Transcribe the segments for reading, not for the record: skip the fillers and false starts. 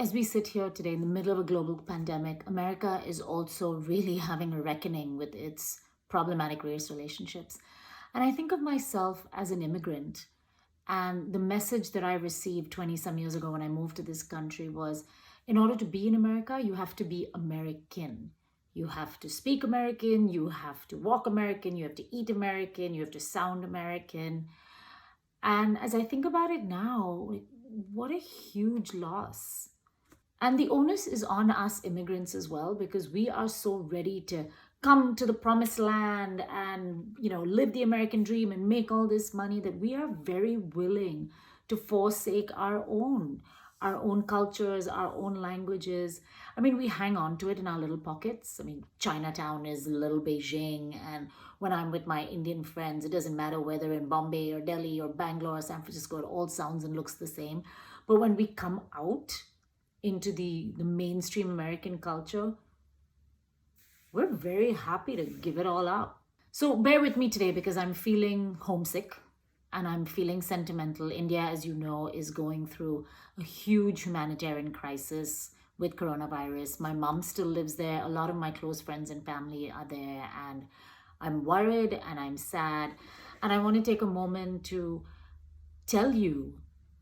As we sit here today in the middle of a global pandemic, America is also really having a reckoning with its problematic race relationships. And I think of myself as an immigrant. And the message that I received 20 some years ago when I moved to this country was, in order to be in America, you have to be American. You have to speak American, you have to walk American, you have to eat American, you have to sound American. And as I think about it now, what a huge loss. And the onus is on us immigrants as well, because we are so ready to come to the promised land and, live the American dream and make all this money that we are very willing to forsake our own cultures, our own languages. I mean, we hang on to it in our little pockets. I mean, Chinatown is little Beijing. And when I'm with my Indian friends, it doesn't matter whether in Bombay or Delhi or Bangalore or San Francisco, it all sounds and looks the same. But when we come out into the mainstream American culture, we're very happy to give it all up. So bear with me today because I'm feeling homesick and I'm feeling sentimental. India, as you know, is going through a huge humanitarian crisis with coronavirus. My mom still lives there. A lot of my close friends and family are there, and I'm worried and I'm sad. And I want to take a moment to tell you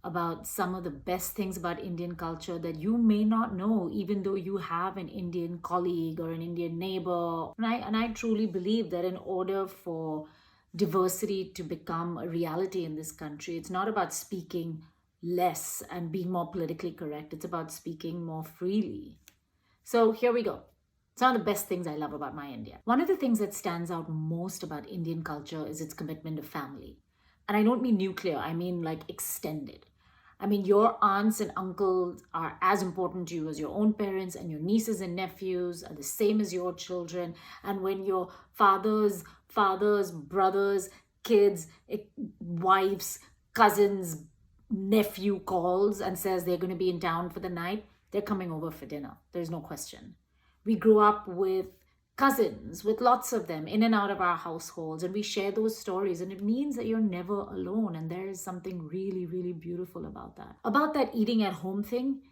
about some of the best things about Indian culture that you may not know, even though you have an Indian colleague or an Indian neighbor. And I truly believe that in order for diversity to become a reality in this country, it's not about speaking less and being more politically correct. It's about speaking more freely. So here we go. Some of the best things I love about my India. One of the things that stands out most about Indian culture is its commitment to family. And I don't mean nuclear, I mean like extended. I mean, your aunts and uncles are as important to you as your own parents, and your nieces and nephews are the same as your children. And when your fathers, brothers, kids, wives, cousins, nephew calls and says they're going to be in town for the night, they're coming over for dinner. There's no question. We grew up with cousins, with lots of them in and out of our households, and we share those stories, and it means that you're never alone. And there is something really, really beautiful about that eating at home thing.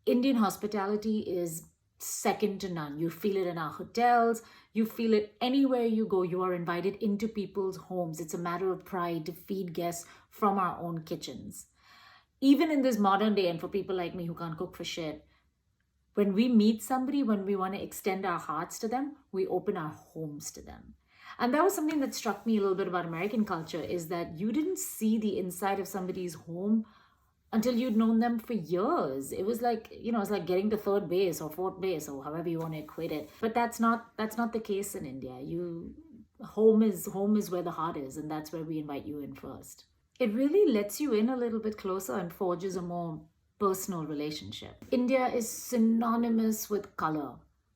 Indian hospitality is second to none. You feel it in our hotels, you feel it anywhere you go. You are invited into people's homes. It's a matter of pride to feed guests from our own kitchens. Even in this modern day, and for people like me who can't cook for shit, when we meet somebody, when we want to extend our hearts to them, we open our homes to them. And that was something that struck me a little bit about American culture, is that you didn't see the inside of somebody's home until you'd known them for years. It was like, it's like getting to third base or fourth base or however you want to equate it. But that's not the case in India. Home is where the heart is, and that's where we invite you in first. It really lets you in a little bit closer and forges a more personal relationship. India is synonymous with color.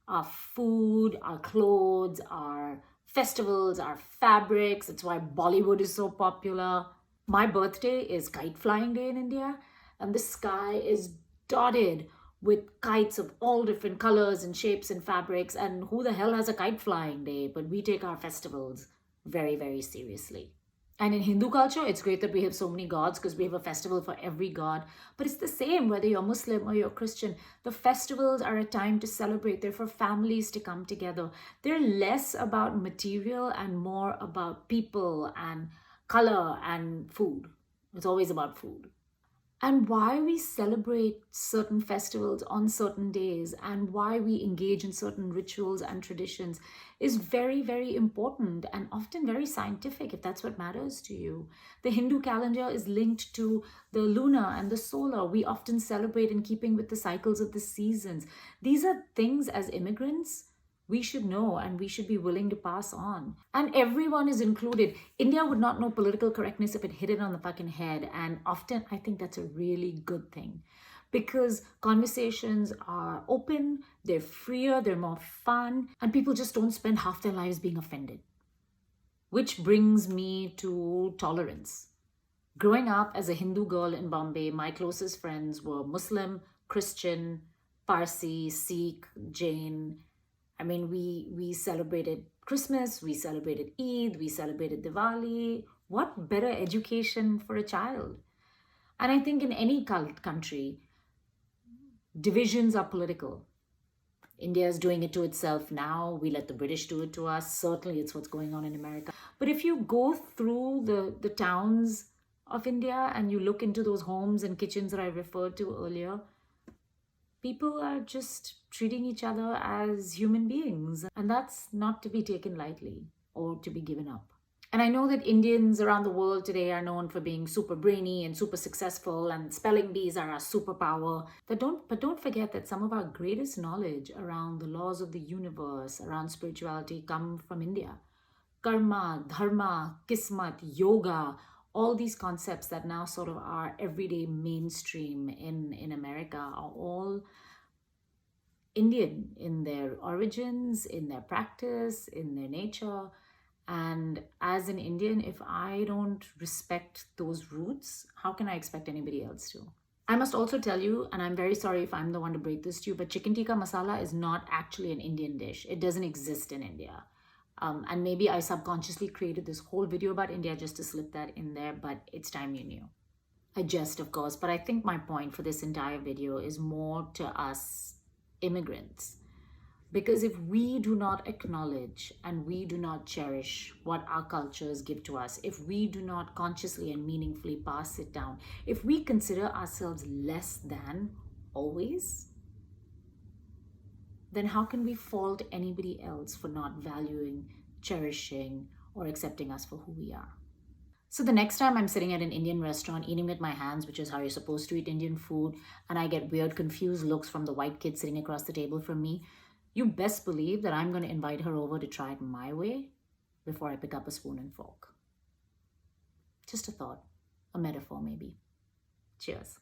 Our food, our clothes, our festivals, our fabrics. It's why Bollywood is so popular. My birthday is kite flying day in India, and the sky is dotted with kites of all different colors and shapes and fabrics. And who the hell has a kite flying day? But we take our festivals very, very seriously. And in Hindu culture, it's great that we have so many gods because we have a festival for every god. But it's the same whether you're Muslim or you're Christian. The festivals are a time to celebrate. They're for families to come together. They're less about material and more about people and color and food. It's always about food. And why we celebrate certain festivals on certain days and why we engage in certain rituals and traditions is very, very important and often very scientific, if that's what matters to you. The Hindu calendar is linked to the lunar and the solar. We often celebrate in keeping with the cycles of the seasons. These are things as immigrants we should know and we should be willing to pass on. And everyone is included. India would not know political correctness if it hit it on the fucking head. And often I think that's a really good thing, because conversations are open, they're freer, they're more fun, and people just don't spend half their lives being offended. Which brings me to tolerance. Growing up as a Hindu girl in Bombay, my closest friends were Muslim, Christian, Parsi, Sikh, Jain. I mean, we celebrated Christmas, we celebrated Eid, we celebrated Diwali. What better education for a child? And I think in any country, Divisions are political. India is doing it to itself now. We let the British do it to us. Certainly, it's what's going on in America. But if you go through the towns of India and you look into those homes and kitchens that I referred to earlier, people are just treating each other as human beings. And that's not to be taken lightly or to be given up. And I know that Indians around the world today are known for being super brainy and super successful, and spelling bees are our superpower. But don't forget that some of our greatest knowledge around the laws of the universe, around spirituality, come from India. Karma, dharma, kismat, yoga, all these concepts that now sort of are everyday mainstream in America are all Indian in their origins, in their practice, in their nature. And as an Indian, if I don't respect those roots, how can I expect anybody else to? I must also tell you, and I'm very sorry if I'm the one to break this to you, but chicken tikka masala is not actually an Indian dish. It doesn't exist in India. And maybe I subconsciously created this whole video about India just to slip that in there, but it's time you knew. I jest, of course, but I think my point for this entire video is more to us immigrants. Because if we do not acknowledge and we do not cherish what our cultures give to us, if we do not consciously and meaningfully pass it down, if we consider ourselves less than always, then how can we fault anybody else for not valuing, cherishing, or accepting us for who we are? So the next time I'm sitting at an Indian restaurant eating with my hands, which is how you're supposed to eat Indian food, and I get weird, confused looks from the white kid sitting across the table from me, you best believe that I'm going to invite her over to try it my way before I pick up a spoon and fork. Just a thought, a metaphor maybe. Cheers.